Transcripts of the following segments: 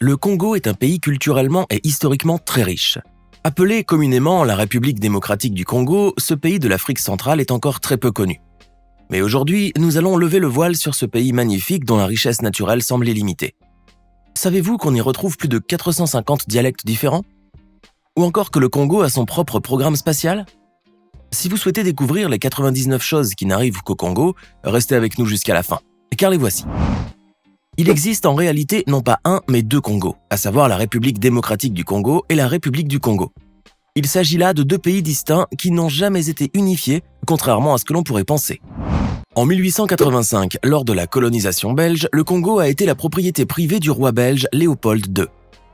Le Congo est un pays culturellement et historiquement très riche. Appelé communément la République démocratique du Congo, ce pays de l'Afrique centrale est encore très peu connu. Mais aujourd'hui, nous allons lever le voile sur ce pays magnifique dont la richesse naturelle semble illimitée. Savez-vous qu'on y retrouve plus de 450 dialectes différents? Ou encore que le Congo a son propre programme spatial? Si vous souhaitez découvrir les 99 choses qui n'arrivent qu'au Congo, restez avec nous jusqu'à la fin, car les voici. Il existe en réalité non pas un, mais deux Congos, à savoir la République démocratique du Congo et la République du Congo. Il s'agit là de deux pays distincts qui n'ont jamais été unifiés, contrairement à ce que l'on pourrait penser. En 1885, lors de la colonisation belge, le Congo a été la propriété privée du roi belge Léopold II.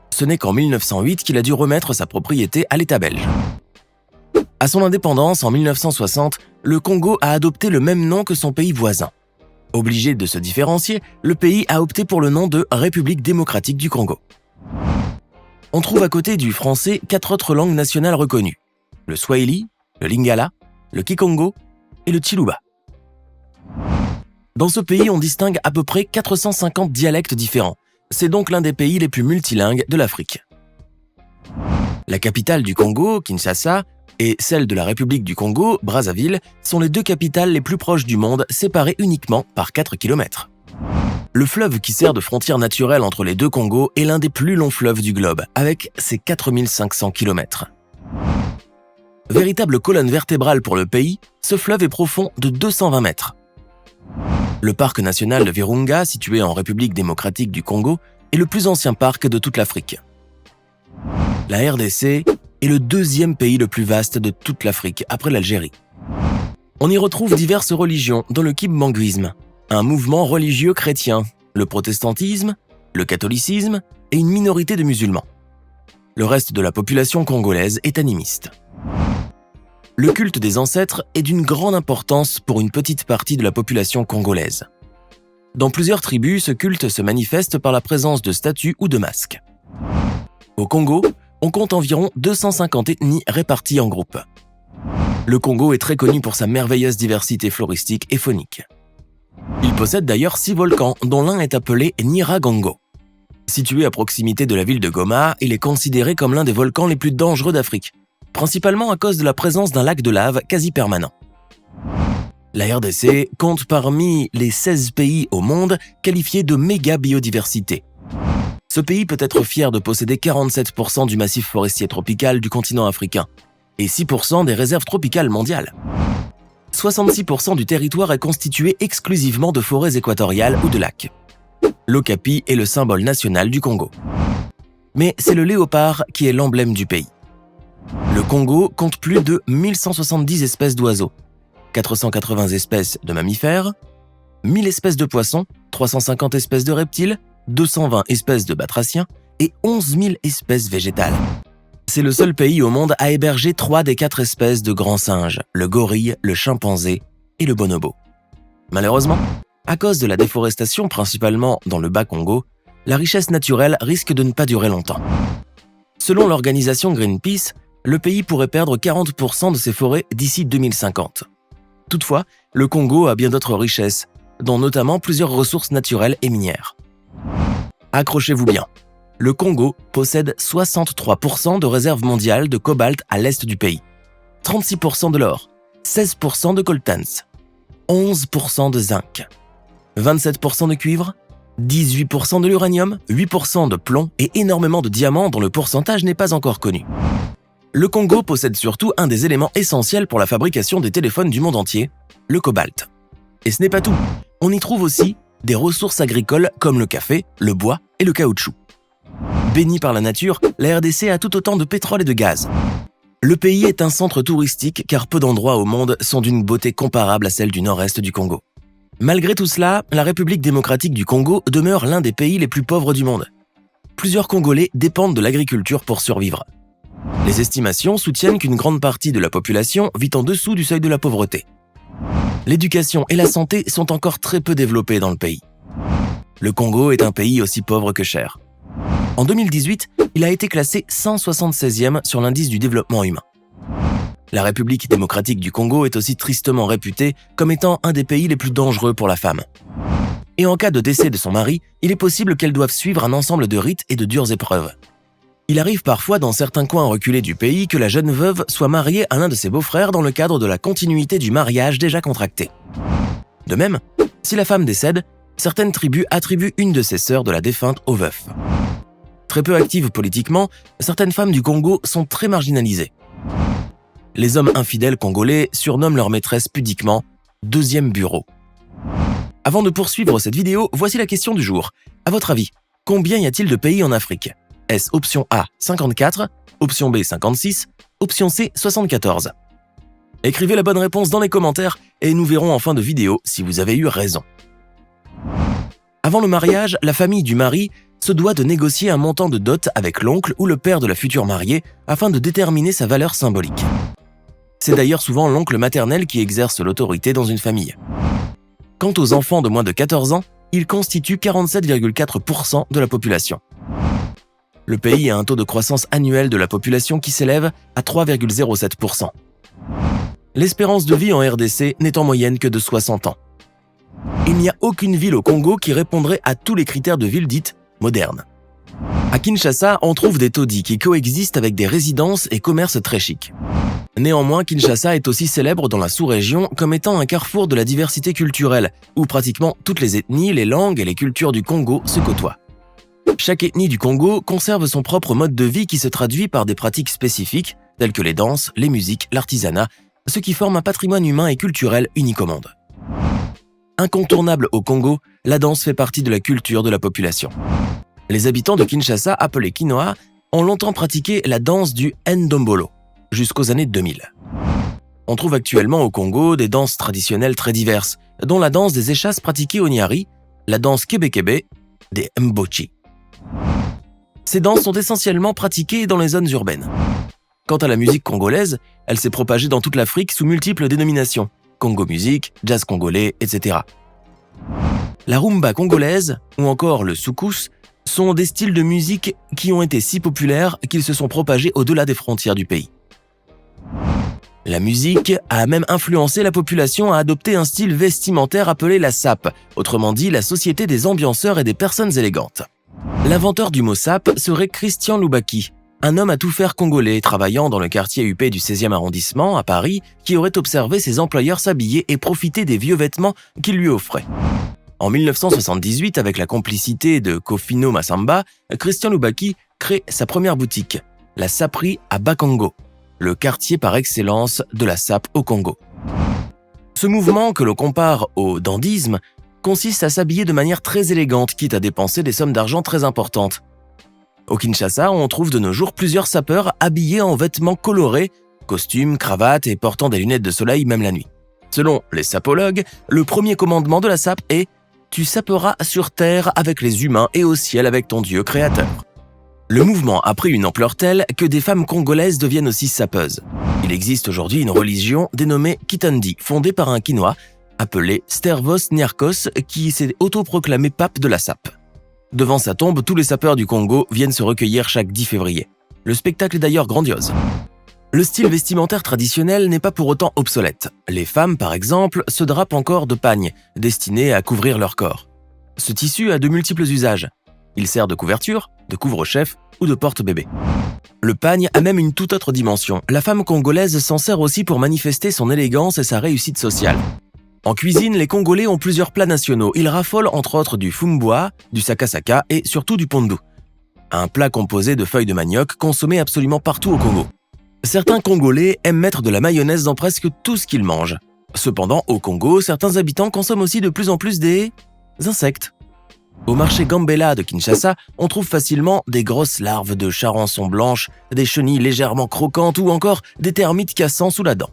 Ce n'est qu'en 1908 qu'il a dû remettre sa propriété à l'État belge. À son indépendance, en 1960, le Congo a adopté le même nom que son pays voisin. Obligé de se différencier, le pays a opté pour le nom de République démocratique du Congo. On trouve à côté du français 4 autres langues nationales reconnues: le Swahili, le Lingala, le Kikongo et le Chiluba. Dans ce pays, on distingue à peu près 450 dialectes différents. C'est donc l'un des pays les plus multilingues de l'Afrique. La capitale du Congo, Kinshasa, et celle de la République du Congo, Brazzaville, sont les deux capitales les plus proches du monde, séparées uniquement par 4 km. Le fleuve qui sert de frontière naturelle entre les deux Congos est l'un des plus longs fleuves du globe, avec ses 4500 km. Véritable colonne vertébrale pour le pays, ce fleuve est profond de 220 mètres. Le parc national de Virunga, situé en République démocratique du Congo, est le plus ancien parc de toute l'Afrique. La RDC est le deuxième pays le plus vaste de toute l'Afrique, après l'Algérie. On y retrouve diverses religions, dont le kimbanguisme, un mouvement religieux chrétien, le protestantisme, le catholicisme et une minorité de musulmans. Le reste de la population congolaise est animiste. Le culte des ancêtres est d'une grande importance pour une petite partie de la population congolaise. Dans plusieurs tribus, ce culte se manifeste par la présence de statues ou de masques. Au Congo, on compte environ 250 ethnies réparties en groupes. Le Congo est très connu pour sa merveilleuse diversité floristique et faunique. Il possède d'ailleurs 6 volcans, dont l'un est appelé Nyiragongo. Situé à proximité de la ville de Goma, il est considéré comme l'un des volcans les plus dangereux d'Afrique, principalement à cause de la présence d'un lac de lave quasi permanent. La RDC compte parmi les 16 pays au monde qualifiés de méga biodiversité. Ce pays peut être fier de posséder 47% du massif forestier tropical du continent africain et 6% des réserves tropicales mondiales. 66% du territoire est constitué exclusivement de forêts équatoriales ou de lacs. L'okapi est le symbole national du Congo. Mais c'est le léopard qui est l'emblème du pays. Le Congo compte plus de 1170 espèces d'oiseaux, 480 espèces de mammifères, 1000 espèces de poissons, 350 espèces de reptiles, 220 espèces de batraciens et 11 000 espèces végétales. C'est le seul pays au monde à héberger 3 des 4 espèces de grands singes, le gorille, le chimpanzé et le bonobo. Malheureusement, à cause de la déforestation principalement dans le Bas-Congo, la richesse naturelle risque de ne pas durer longtemps. Selon l'organisation Greenpeace, le pays pourrait perdre 40% de ses forêts d'ici 2050. Toutefois, le Congo a bien d'autres richesses, dont notamment plusieurs ressources naturelles et minières. Accrochez-vous bien, le Congo possède 63% de réserves mondiales de cobalt à l'est du pays, 36% de l'or, 16% de coltan, 11% de zinc, 27% de cuivre, 18% de l'uranium, 8% de plomb et énormément de diamants dont le pourcentage n'est pas encore connu. Le Congo possède surtout un des éléments essentiels pour la fabrication des téléphones du monde entier, le cobalt. Et ce n'est pas tout, on y trouve aussi des ressources agricoles comme le café, le bois et le caoutchouc. Béni par la nature, la RDC a tout autant de pétrole et de gaz. Le pays est un centre touristique car peu d'endroits au monde sont d'une beauté comparable à celle du nord-est du Congo. Malgré tout cela, la République démocratique du Congo demeure l'un des pays les plus pauvres du monde. Plusieurs Congolais dépendent de l'agriculture pour survivre. Les estimations soutiennent qu'une grande partie de la population vit en dessous du seuil de la pauvreté. L'éducation et la santé sont encore très peu développées dans le pays. Le Congo est un pays aussi pauvre que cher. En 2018, il a été classé 176e sur l'indice du développement humain. La République démocratique du Congo est aussi tristement réputée comme étant un des pays les plus dangereux pour la femme. et en cas de décès de son mari, il est possible qu'elle doive suivre un ensemble de rites et de dures épreuves. Il arrive parfois dans certains coins reculés du pays que la jeune veuve soit mariée à l'un de ses beaux-frères dans le cadre de la continuité du mariage déjà contracté. De même, si la femme décède, certaines tribus attribuent une de ses sœurs de la défunte au veuf. Très peu actives politiquement, certaines femmes du Congo sont très marginalisées. Les hommes infidèles congolais surnomment leur maîtresse pudiquement « deuxième bureau ». Avant de poursuivre cette vidéo, voici la question du jour. À votre avis, combien y a-t-il de pays en Afrique? Est-ce option A 54, option B 56, option C 74? Écrivez la bonne réponse dans les commentaires et nous verrons en fin de vidéo si vous avez eu raison. Avant le mariage, la famille du mari se doit de négocier un montant de dot avec l'oncle ou le père de la future mariée afin de déterminer sa valeur symbolique. C'est d'ailleurs souvent l'oncle maternel qui exerce l'autorité dans une famille. Quant aux enfants de moins de 14 ans, ils constituent 47,4% de la population. Le pays a un taux de croissance annuel de la population qui s'élève à 3,07%. L'espérance de vie en RDC n'est en moyenne que de 60 ans. Il n'y a aucune ville au Congo qui répondrait à tous les critères de ville dite moderne. À Kinshasa, on trouve des taudis qui coexistent avec des résidences et commerces très chics. Néanmoins, Kinshasa est aussi célèbre dans la sous-région comme étant un carrefour de la diversité culturelle, où pratiquement toutes les ethnies, les langues et les cultures du Congo se côtoient. Chaque ethnie du Congo conserve son propre mode de vie qui se traduit par des pratiques spécifiques, telles que les danses, les musiques, l'artisanat, ce qui forme un patrimoine humain et culturel unique au monde. Incontournable au Congo, la danse fait partie de la culture de la population. Les habitants de Kinshasa, appelés Kinoa, ont longtemps pratiqué la danse du Ndombolo, jusqu'aux années 2000. On trouve actuellement au Congo des danses traditionnelles très diverses, dont la danse des échasses pratiquée au Nyari, la danse kébé-kébé, des Mbochi. Ces danses sont essentiellement pratiquées dans les zones urbaines. Quant à la musique congolaise, elle s'est propagée dans toute l'Afrique sous multiples dénominations, Congo Music, Jazz congolais, etc. La rumba congolaise, ou encore le soukous, sont des styles de musique qui ont été si populaires qu'ils se sont propagés au-delà des frontières du pays. La musique a même influencé la population à adopter un style vestimentaire appelé la SAP, autrement dit la Société des ambianceurs et des personnes élégantes. L'inventeur du mot SAP serait Christian Loubaki, un homme à tout faire congolais travaillant dans le quartier huppé du 16e arrondissement à Paris qui aurait observé ses employeurs s'habiller et profiter des vieux vêtements qu'ils lui offraient. En 1978, avec la complicité de Kofino Massamba, Christian Loubaki crée sa première boutique, la Saperie à Bakongo, le quartier par excellence de la sape au Congo. Ce mouvement, que l'on compare au dandysme, consiste à s'habiller de manière très élégante, quitte à dépenser des sommes d'argent très importantes. Au Kinshasa, on trouve de nos jours plusieurs sapeurs habillés en vêtements colorés, costumes, cravates et portant des lunettes de soleil même la nuit. Selon les sapologues, le premier commandement de la sape est « Tu saperas sur terre avec les humains et au ciel avec ton Dieu créateur ». Le mouvement a pris une ampleur telle que des femmes congolaises deviennent aussi sapeuses. Il existe aujourd'hui une religion dénommée Kitandi, fondée par un Kinois appelé Stervos Niarchos qui s'est autoproclamé pape de la sape. Devant sa tombe, tous les sapeurs du Congo viennent se recueillir chaque 10 février. Le spectacle est d'ailleurs grandiose. Le style vestimentaire traditionnel n'est pas pour autant obsolète. Les femmes, par exemple, se drapent encore de pagnes, destinés à couvrir leur corps. Ce tissu a de multiples usages. Il sert de couverture, de couvre-chef ou de porte-bébé. Le pagne a même une toute autre dimension. La femme congolaise s'en sert aussi pour manifester son élégance et sa réussite sociale. En cuisine, les Congolais ont plusieurs plats nationaux. Ils raffolent entre autres du fumbwa, du sakasaka et surtout du pondu. Un plat composé de feuilles de manioc consommé absolument partout au Congo. Certains Congolais aiment mettre de la mayonnaise dans presque tout ce qu'ils mangent. Cependant, au Congo, certains habitants consomment aussi de plus en plus des insectes. Au marché Gambela de Kinshasa, on trouve facilement des grosses larves de charançon blanche, des chenilles légèrement croquantes ou encore des termites cassant sous la dent.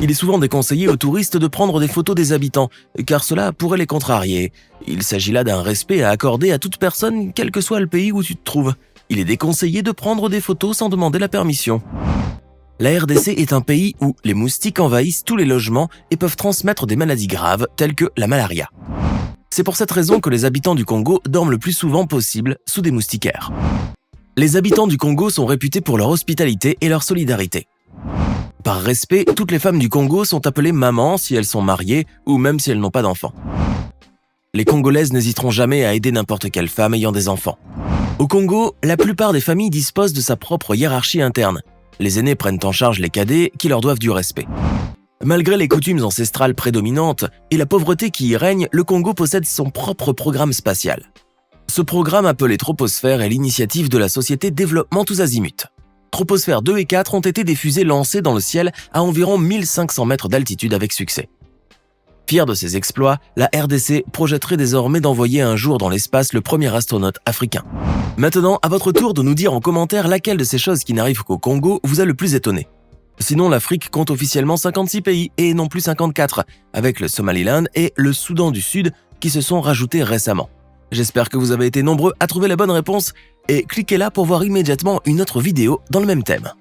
Il est souvent déconseillé aux touristes de prendre des photos des habitants, car cela pourrait les contrarier. Il s'agit là d'un respect à accorder à toute personne, quel que soit le pays où tu te trouves. Il est déconseillé de prendre des photos sans demander la permission. La RDC est un pays où les moustiques envahissent tous les logements et peuvent transmettre des maladies graves telles que la malaria. C'est pour cette raison que les habitants du Congo dorment le plus souvent possible sous des moustiquaires. Les habitants du Congo sont réputés pour leur hospitalité et leur solidarité. Par respect, toutes les femmes du Congo sont appelées maman si elles sont mariées ou même si elles n'ont pas d'enfants. Les Congolaises n'hésiteront jamais à aider n'importe quelle femme ayant des enfants. Au Congo, la plupart des familles disposent de sa propre hiérarchie interne. Les aînés prennent en charge les cadets qui leur doivent du respect. Malgré les coutumes ancestrales prédominantes et la pauvreté qui y règne, le Congo possède son propre programme spatial. Ce programme appelé Troposphère est l'initiative de la société Développement Tous Azimuts. Troposphère 2 et 4 ont été des fusées lancées dans le ciel à environ 1500 mètres d'altitude avec succès. Fière de ses exploits, la RDC projetterait désormais d'envoyer un jour dans l'espace le premier astronaute africain. Maintenant, à votre tour de nous dire en commentaire laquelle de ces choses qui n'arrivent qu'au Congo vous a le plus étonné. Sinon, l'Afrique compte officiellement 56 pays et non plus 54, avec le Somaliland et le Soudan du Sud qui se sont rajoutés récemment. J'espère que vous avez été nombreux à trouver la bonne réponse et cliquez là pour voir immédiatement une autre vidéo dans le même thème.